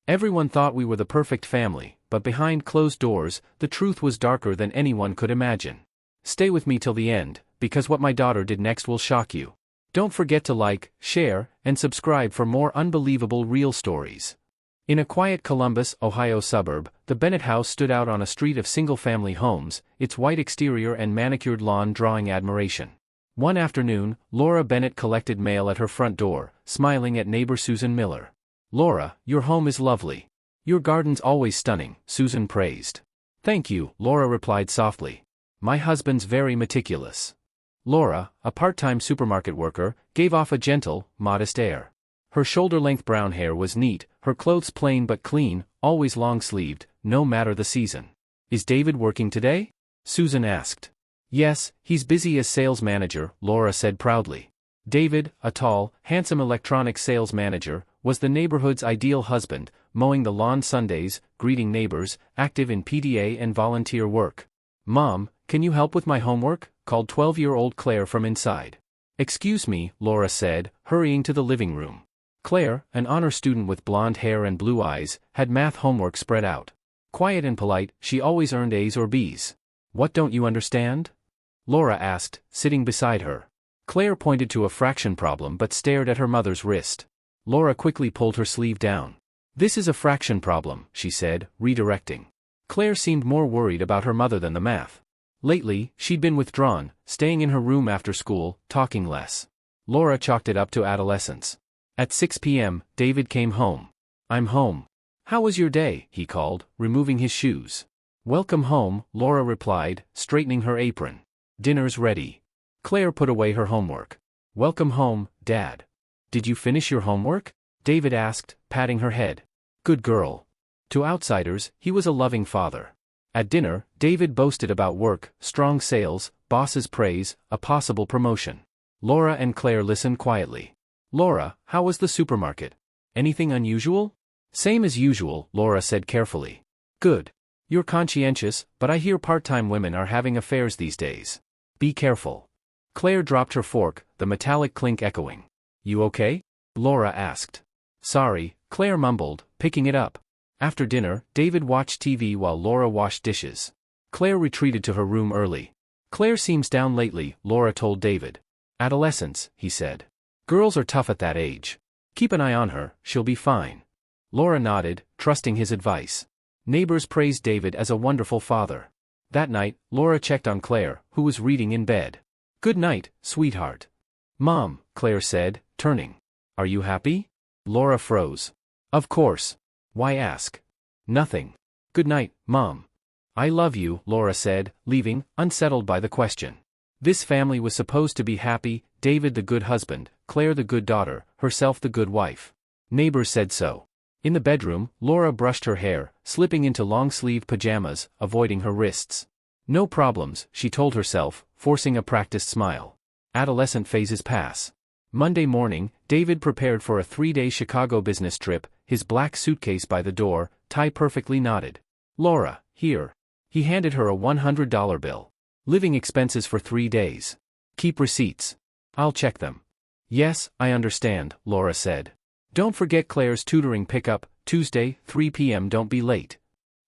Everyone thought we were the perfect family, but behind closed doors, the truth was darker than anyone could imagine. Stay with me till the end, because what my daughter did next will shock you. Don't forget to like, share, and subscribe for more unbelievable real stories. In a quiet Columbus, Ohio suburb, the Bennett house stood out on a street of single-family homes, its white exterior and manicured lawn drawing admiration. One afternoon, Laura Bennett collected mail at her front door, smiling at neighbor Susan Miller. "Laura, your home is lovely. Your garden's always stunning," Susan praised. "Thank you," Laura replied softly. "My husband's very meticulous." Laura, a part-time supermarket worker, gave off a gentle, modest air. Her shoulder-length brown hair was neat, her clothes plain but clean, always long-sleeved, no matter the season. "Is David working today?" Susan asked. "Yes, he's busy as sales manager," Laura said proudly. David, a tall, handsome electronics sales manager, was the neighborhood's ideal husband, mowing the lawn Sundays, greeting neighbors, active in PDA and volunteer work. "Mom, can you help with my homework?" called 12-year-old Claire from inside. "Excuse me," Laura said, hurrying to the living room. Claire, an honor student with blonde hair and blue eyes, had math homework spread out. Quiet and polite, she always earned A's or B's. "What don't you understand?" Laura asked, sitting beside her. Claire pointed to a fraction problem but stared at her mother's wrist. Laura quickly pulled her sleeve down. "This is a fraction problem," she said, redirecting. Claire seemed more worried about her mother than the math. Lately, she'd been withdrawn, staying in her room after school, talking less. Laura chalked it up to adolescence. At 6 p.m., David came home. "I'm home. How was your day?" he called, removing his shoes. "Welcome home," Laura replied, straightening her apron. "Dinner's ready." Claire put away her homework. "Welcome home, Dad. Did you finish your homework?" David asked, patting her head. "Good girl." To outsiders, he was a loving father. At dinner, David boasted about work, strong sales, boss's praise, a possible promotion. Laura and Claire listened quietly. "Laura, how was the supermarket? Anything unusual?" "Same as usual," Laura said carefully. "Good. You're conscientious, but I hear part-time women are having affairs these days. Be careful." Claire dropped her fork, the metallic clink echoing. "You okay?" Laura asked. "Sorry," Claire mumbled, picking it up. After dinner, David watched TV while Laura washed dishes. Claire retreated to her room early. "Claire seems down lately," Laura told David. "Adolescence," he said. "Girls are tough at that age. Keep an eye on her, she'll be fine." Laura nodded, trusting his advice. Neighbors praised David as a wonderful father. That night, Laura checked on Claire, who was reading in bed. "Good night, sweetheart." "Mom," Claire said, turning. "Are you happy?" Laura froze. "Of course. Why ask?" "Nothing. Good night, Mom." "I love you," Laura said, leaving, unsettled by the question. This family was supposed to be happy, David the good husband, Claire the good daughter, herself the good wife. Neighbors said so. In the bedroom, Laura brushed her hair, slipping into long-sleeved pajamas, avoiding her wrists. No problems, she told herself, forcing a practiced smile. Adolescent phases pass. Monday morning, David prepared for a 3-day Chicago business trip, his black suitcase by the door, tie perfectly knotted. "Laura, here." He handed her a $100 bill. "Living expenses for 3 days. Keep receipts." "I'll check them." "Yes, I understand," Laura said. "Don't forget Claire's tutoring pickup, Tuesday, 3 p.m. Don't be late."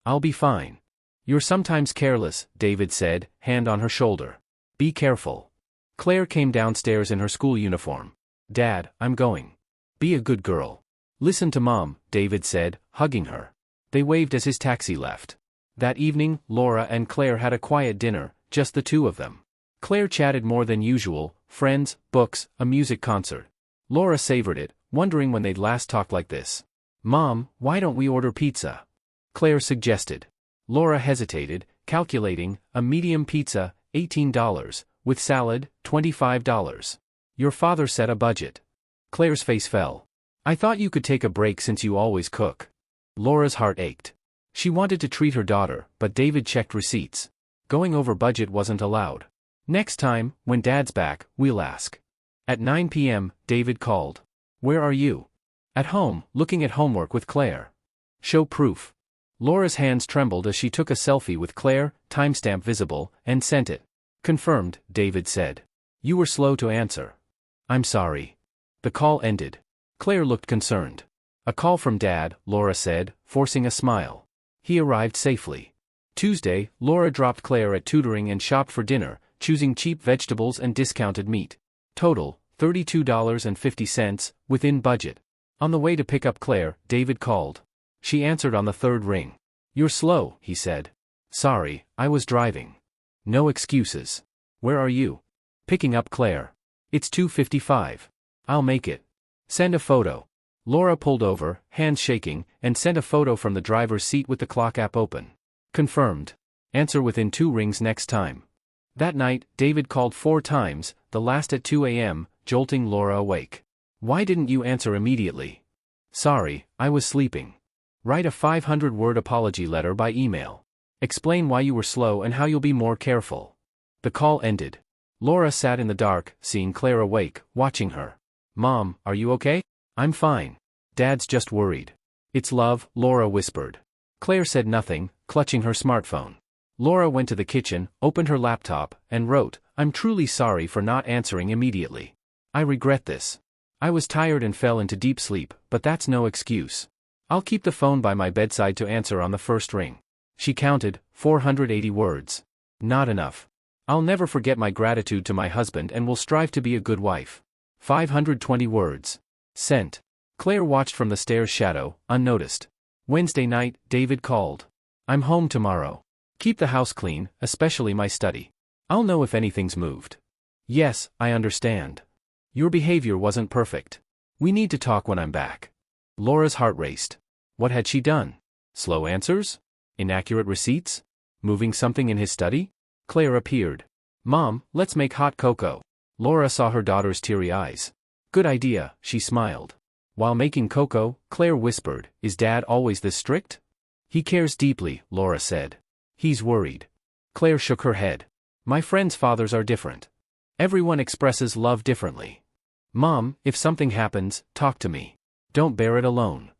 "I'll be fine." "You're sometimes careless," David said, hand on her shoulder. "Be careful." Claire came downstairs in her school uniform. "Dad, I'm going." "Be a good girl." "Listen to Mom," David said, hugging her. They waved as his taxi left. That evening, Laura and Claire had a quiet dinner, just the two of them. Claire chatted more than usual, friends, books, a music concert. Laura savored it, wondering when they'd last talked like this. "Mom, why don't we order pizza?" Claire suggested. Laura hesitated, calculating, a medium pizza, $18, with salad, $25. "Your father set a budget." Claire's face fell. "I thought you could take a break since you always cook." Laura's heart ached. She wanted to treat her daughter, but David checked receipts. Going over budget wasn't allowed. "Next time, when Dad's back, we'll ask." At 9 p.m., David called. "Where are you?" "At home, looking at homework with Claire." "Show proof." Laura's hands trembled as she took a selfie with Claire, timestamp visible, and sent it. "Confirmed," David said. "You were slow to answer." "I'm sorry." The call ended. Claire looked concerned. A call from Dad, Laura said, forcing a smile. He arrived safely. Tuesday, Laura dropped Claire at tutoring and shopped for dinner, choosing cheap vegetables and discounted meat. Total, $32.50, within budget. On the way to pick up Claire, David called. She answered on the third ring. "You're slow," he said. "Sorry, I was driving." "No excuses. Where are you?" "Picking up Claire." "It's 2:55. I'll make it." "Send a photo." Laura pulled over, hands shaking, and sent a photo from the driver's seat with the clock app open. "Confirmed. Answer within 2 rings next time." That night, David called 4 times, the last at 2 a.m., jolting Laura awake. "Why didn't you answer immediately?" "Sorry, I was sleeping." "Write a 500-word apology letter by email. Explain why you were slow and how you'll be more careful." The call ended. Laura sat in the dark, seeing Claire awake, watching her. "Mom, are you okay?" "I'm fine. Dad's just worried." "It's love," Laura whispered. Claire said nothing, clutching her smartphone. Laura went to the kitchen, opened her laptop, and wrote, "I'm truly sorry for not answering immediately. I regret this. I was tired and fell into deep sleep, but that's no excuse. I'll keep the phone by my bedside to answer on the first ring." She counted, 480 words. Not enough. "I'll never forget my gratitude to my husband and will strive to be a good wife." 520 words. Sent. Claire watched from the stairs' shadow, unnoticed. Wednesday night, David called. "I'm home tomorrow. Keep the house clean, especially my study. I'll know if anything's moved." "Yes, I understand. Your behavior wasn't perfect. We need to talk when I'm back." Laura's heart raced. What had she done? Slow answers? Inaccurate receipts? Moving something in his study? Claire appeared. "Mom, let's make hot cocoa." Laura saw her daughter's teary eyes. "Good idea," she smiled. While making cocoa, Claire whispered, "Is Dad always this strict?" "He cares deeply," Laura said. "He's worried." Claire shook her head. "My friends' fathers are different. Everyone expresses love differently. Mom, if something happens, talk to me. Don't bear it alone."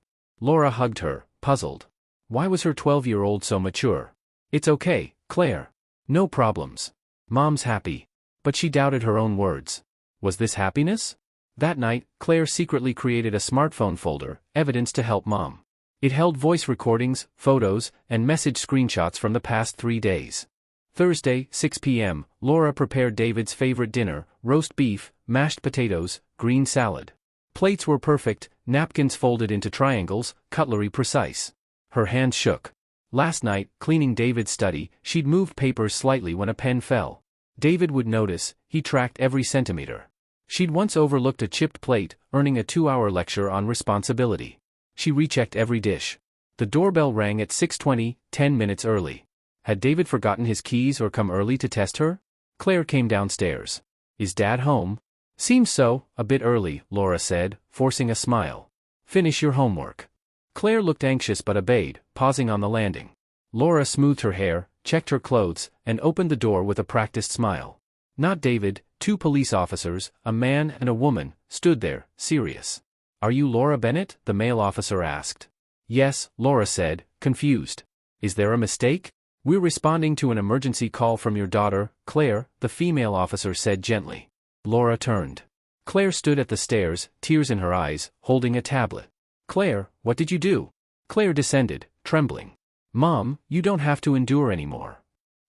Laura hugged her, puzzled. Why was her 12-year-old so mature? "It's okay, Claire. No problems. Mom's happy." But she doubted her own words. Was this happiness? That night, Claire secretly created a smartphone folder, Evidence to Help Mom. It held voice recordings, photos, and message screenshots from the past 3 days. Thursday, 6 p.m., Laura prepared David's favorite dinner, roast beef, mashed potatoes, green salad. Plates were perfect, napkins folded into triangles, cutlery precise. Her hands shook. Last night, cleaning David's study, she'd moved papers slightly when a pen fell. David would notice, he tracked every centimeter. She'd once overlooked a chipped plate, earning a 2-hour lecture on responsibility. She rechecked every dish. The doorbell rang at 6:20, 10 minutes early. Had David forgotten his keys or come early to test her? Claire came downstairs. "Is Dad home?" "Seems so, a bit early," Laura said, forcing a smile. "Finish your homework." Claire looked anxious but obeyed, pausing on the landing. Laura smoothed her hair, checked her clothes, and opened the door with a practiced smile. Not David, 2 police officers, a man and a woman, stood there, serious. "Are you Laura Bennett?" the male officer asked. "Yes," Laura said, confused. "Is there a mistake?" "We're responding to an emergency call from your daughter, Claire," the female officer said gently. Laura turned. Claire stood at the stairs, tears in her eyes, holding a tablet. "Claire, what did you do?" Claire descended, trembling. "Mom, you don't have to endure anymore."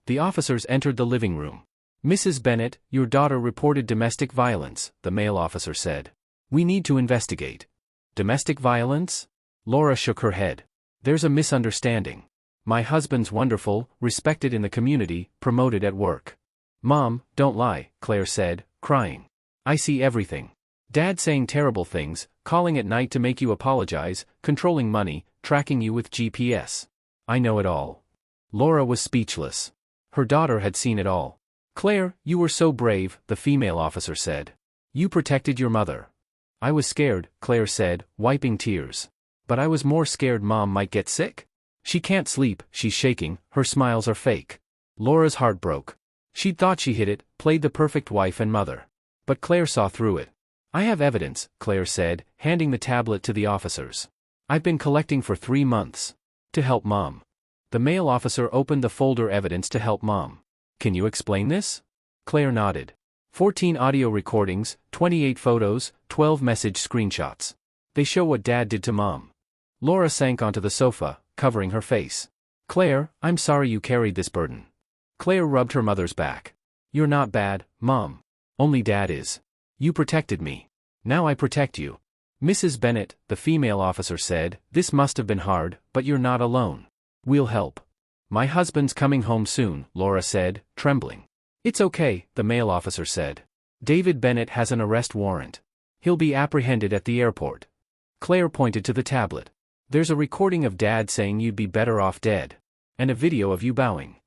The officers entered the living room. "Mrs. Bennett, your daughter reported domestic violence," the male officer said. "We need to investigate." "Domestic violence?" Laura shook her head. "There's a misunderstanding. My husband's wonderful, respected in the community, promoted at work." "Mom, don't lie," Claire said, crying. "I see everything. Dad saying terrible things, calling at night to make you apologize, controlling money, tracking you with GPS. I know it all." Laura was speechless. Her daughter had seen it all. "Claire, you were so brave," the female officer said. "You protected your mother." "I was scared," Claire said, wiping tears. "But I was more scared Mom might get sick. She can't sleep, she's shaking, her smiles are fake." Laura's heart broke. She'd thought she hid it, played the perfect wife and mother. But Claire saw through it. "I have evidence," Claire said, handing the tablet to the officers. "I've been collecting for 3 months. To help Mom." The male officer opened the folder Evidence to Help Mom. "Can you explain this?" Claire nodded. 14 audio recordings, 28 photos, 12 message screenshots. They show what Dad did to Mom. Laura sank onto the sofa, covering her face. Claire, I'm sorry you carried this burden. Claire rubbed her mother's back. You're not bad, Mom. Only Dad is. You protected me. Now I protect you. Mrs. Bennet, the female officer said, this must have been hard, but you're not alone. We'll help. My husband's coming home soon, Laura said, trembling. It's okay, the male officer said. David Bennet has an arrest warrant. He'll be apprehended at the airport. Claire pointed to the tablet. There's a recording of Dad saying you'd be better off dead. And a video of you bowing.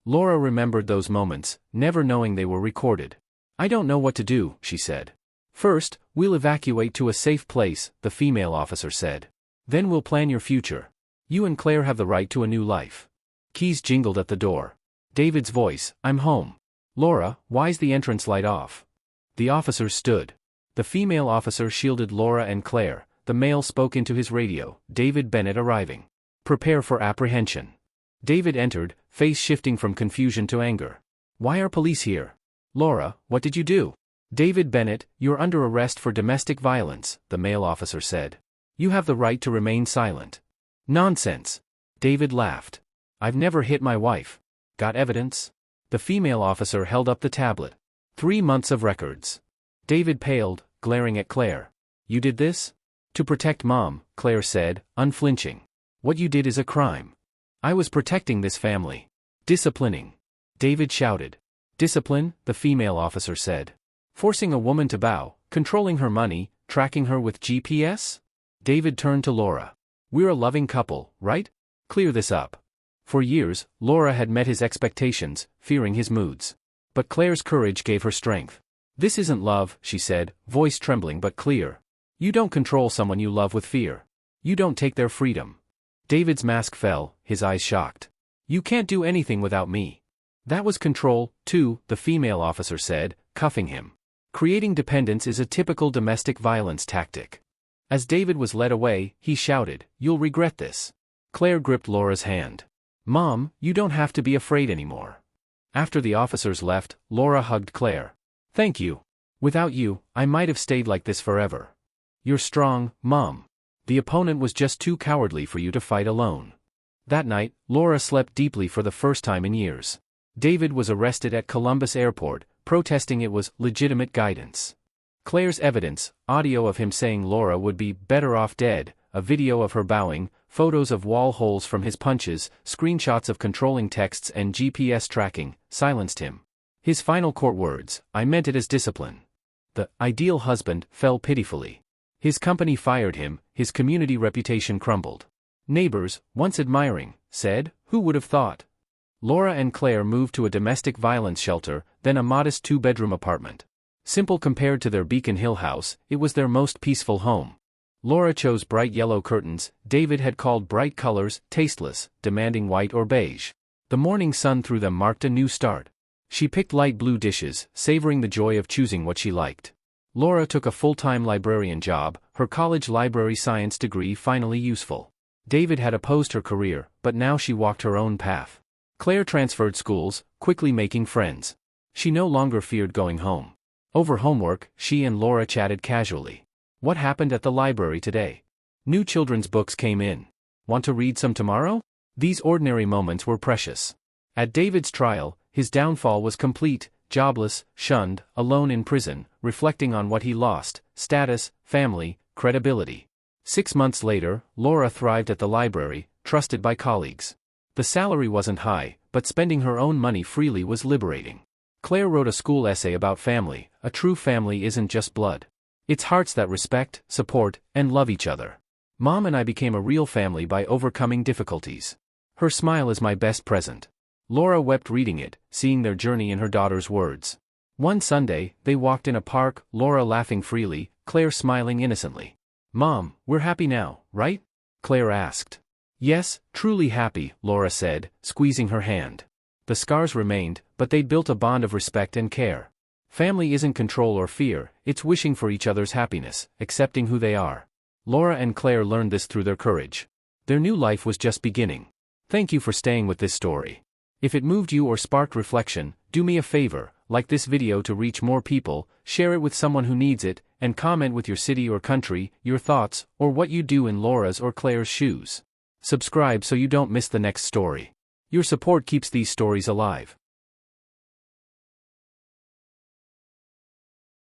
Laura remembered those moments, never knowing they were recorded. I don't know what to do, she said. First, we'll evacuate to a safe place, the female officer said. Then we'll plan your future. You and Claire have the right to a new life. Keys jingled at the door. David's voice, I'm home. Laura, why's the entrance light off? The officers stood. The female officer shielded Laura and Claire. The male spoke into his radio, David Bennet arriving. Prepare for apprehension. David entered, face shifting from confusion to anger. Why are police here? Laura, what did you do? David Bennet, you're under arrest for domestic violence, the male officer said. You have the right to remain silent. Nonsense. David laughed. I've never hit my wife. Got evidence? The female officer held up the tablet. 3 months of records. David paled, glaring at Claire. You did this? To protect Mom, Claire said, unflinching. What you did is a crime. I was protecting this family. Disciplining. David shouted. Discipline, the female officer said. Forcing a woman to bow, controlling her money, tracking her with GPS? David turned to Laura. We're a loving couple, right? Clear this up. For years, Laura had met his expectations, fearing his moods. But Claire's courage gave her strength. This isn't love, she said, voice trembling but clear. You don't control someone you love with fear. You don't take their freedom. David's mask fell, his eyes shocked. You can't do anything without me. That was control, too, the female officer said, cuffing him. Creating dependence is a typical domestic violence tactic. As David was led away, he shouted, You'll regret this. Claire gripped Laura's hand. Mom, you don't have to be afraid anymore. After the officers left, Laura hugged Claire. Thank you. Without you, I might have stayed like this forever. You're strong, Mom. The opponent was just too cowardly for you to fight alone. That night, Laura slept deeply for the first time in years. David was arrested at Columbus Airport, protesting it was legitimate guidance. Claire's evidence, audio of him saying Laura would be better off dead, a video of her bowing, photos of wall holes from his punches, screenshots of controlling texts and GPS tracking, silenced him. His final court words, I meant it as discipline. The ideal husband fell pitifully. His company fired him, his community reputation crumbled. Neighbors, once admiring, said, who would have thought? Laura and Claire moved to a domestic violence shelter, then a modest 2-bedroom apartment. Simple compared to their Beacon Hill house, it was their most peaceful home. Laura chose bright yellow curtains, David had called bright colors tasteless, demanding white or beige. The morning sun through them marked a new start. She picked light blue dishes, savoring the joy of choosing what she liked. Laura took a full-time librarian job, her college library science degree finally useful. David had opposed her career, but now she walked her own path. Claire transferred schools, quickly making friends. She no longer feared going home. Over homework, she and Laura chatted casually. What happened at the library today? New children's books came in. Want to read some tomorrow? These ordinary moments were precious. At David's trial, his downfall was complete, jobless, shunned, alone in prison, reflecting on what he lost: status, family, credibility. 6 months later, Laura thrived at the library, trusted by colleagues. The salary wasn't high, but spending her own money freely was liberating. Claire wrote a school essay about family. A true family isn't just blood. It's hearts that respect, support, and love each other. Mom and I became a real family by overcoming difficulties. Her smile is my best present. Laura wept reading it, seeing their journey in her daughter's words. One Sunday, they walked in a park, Laura laughing freely, Claire smiling innocently. Mom, we're happy now, right? Claire asked. Yes, truly happy, Laura said, squeezing her hand. The scars remained, but they'd built a bond of respect and care. Family isn't control or fear, it's wishing for each other's happiness, accepting who they are. Laura and Claire learned this through their courage. Their new life was just beginning. Thank you for staying with this story. If it moved you or sparked reflection, do me a favor, like this video to reach more people, share it with someone who needs it, and comment with your city or country, your thoughts, or what you do in Laura's or Claire's shoes. Subscribe so you don't miss the next story. Your support keeps these stories alive.